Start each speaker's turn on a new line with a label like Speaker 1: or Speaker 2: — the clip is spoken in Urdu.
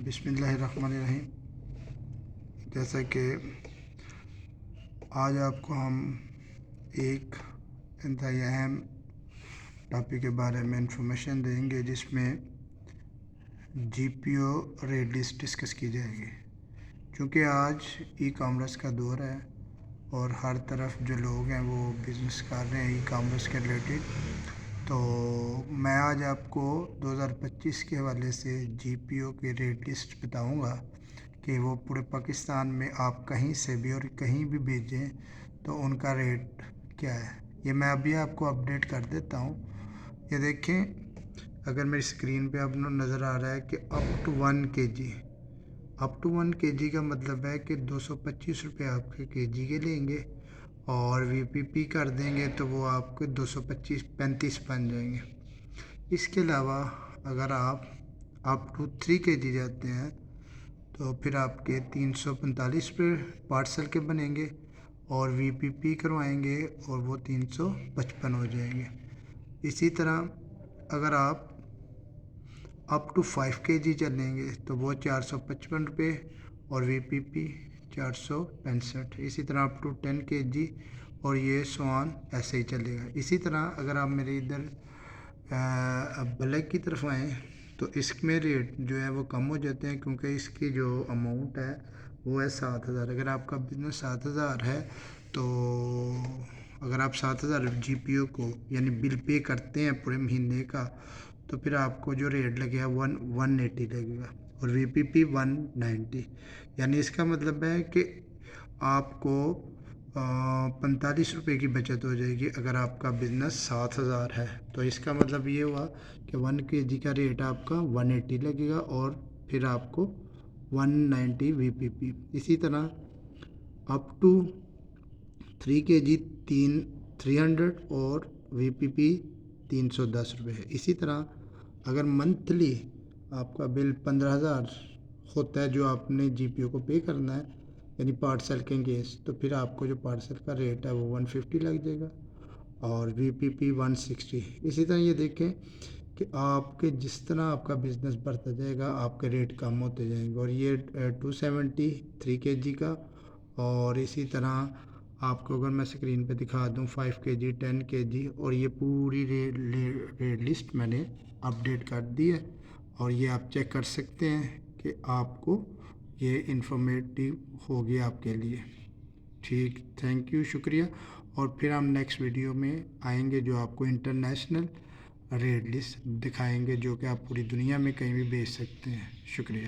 Speaker 1: بسم اللہ الرحمن الرحیم۔ جیسا کہ آج آپ کو ہم ایک انتہائی اہم ٹاپک کے بارے میں انفارمیشن دیں گے، جس میں جی پی او ریٹ لسٹ ڈسکس کی جائے گی۔ چونکہ آج ای کامرس کا دور ہے اور ہر طرف جو لوگ ہیں وہ بزنس کر رہے ہیں ای کامرس کے ریلیٹڈ، تو میں آج آپ کو 2025 کے حوالے سے جی پی او کی ریٹ لسٹ بتاؤں گا کہ وہ پورے پاکستان میں آپ کہیں سے بھی اور کہیں بھی بھیجیں تو ان کا ریٹ کیا ہے۔ یہ میں ابھی آپ کو اپڈیٹ کر دیتا ہوں۔ یہ دیکھیں، اگر میری اسکرین پہ آپ نظر آ رہا ہے کہ اپ ٹو 1 kg کا مطلب ہے کہ 225 روپے آپ کے کے جی کے لیں گے، اور وی پی پی کر دیں گے تو وہ آپ کے 235 بن جائیں گے۔ اس کے علاوہ اگر آپ اپ ٹو 3 kg جاتے ہیں تو پھر آپ کے 345 روپے پارسل کے بنیں گے، اور وی پی پی کروائیں گے اور وہ 355 ہو جائیں گے۔ اسی طرح اگر آپ اپ ٹو 5 kg چلیں گے تو وہ 455 روپے اور وی پی پی 465۔ اسی طرح اپ ٹو 10 kg اور یہ سوان ایسے ہی چلے گا۔ اسی طرح اگر آپ میرے ادھر بلیک کی طرف آئیں تو اس میں ریٹ جو ہے وہ کم ہو جاتے ہیں، کیونکہ اس کی جو اماؤنٹ ہے وہ ہے 7,000۔ اگر آپ کا بزنس 7,000 ہے تو اگر آپ 7,000 جی پی او کو یعنی بل پے کرتے ہیں پورے مہینے کا، تو پھر آپ کو جو ریٹ لگے گا 180 لگے گا، اور وی پی پی 190۔ یعنی اس کا مطلب ہے کہ آپ کو 45 روپے کی بچت ہو جائے گی اگر آپ کا بزنس 7,000 ہے۔ تو اس کا مطلب یہ ہوا کہ 1 kg کا ریٹ آپ کا 180 لگے گا، اور پھر آپ کو 190 وی پی پی۔ اسی طرح اپ ٹو 3 kg 300 اور وی پی پی 310 روپے ہے۔ اسی طرح اگر منتھلی آپ کا بل 15,000 ہوتا ہے جو آپ نے جی پی او کو پے کرنا ہے، یعنی پارسل کے کیس، تو پھر آپ کو جو پارسل کا ریٹ ہے وہ 150 لگ جائے گا، اور وی پی پی 160۔ اسی طرح یہ دیکھیں کہ آپ کے جس طرح آپ کا بزنس بڑھتا جائے گا آپ کے ریٹ کم ہوتے جائیں گے، اور یہ 273 kg کا، اور اسی طرح آپ کو اگر میں اسکرین پہ دکھا دوں 5 kg 10 kg، اور یہ پوری ریٹ لسٹ میں نے اپڈیٹ کر دی ہے، اور یہ آپ چیک کر سکتے ہیں کہ آپ کو یہ انفارمیٹیو ہوگی آپ کے لیے۔ ٹھیک، تھینک یو، شکریہ۔ اور پھر ہم نیکسٹ ویڈیو میں آئیں گے جو آپ کو انٹرنیشنل ریٹ لسٹ دکھائیں گے، جو کہ آپ پوری دنیا میں کہیں بھی بیچ سکتے ہیں۔ شکریہ۔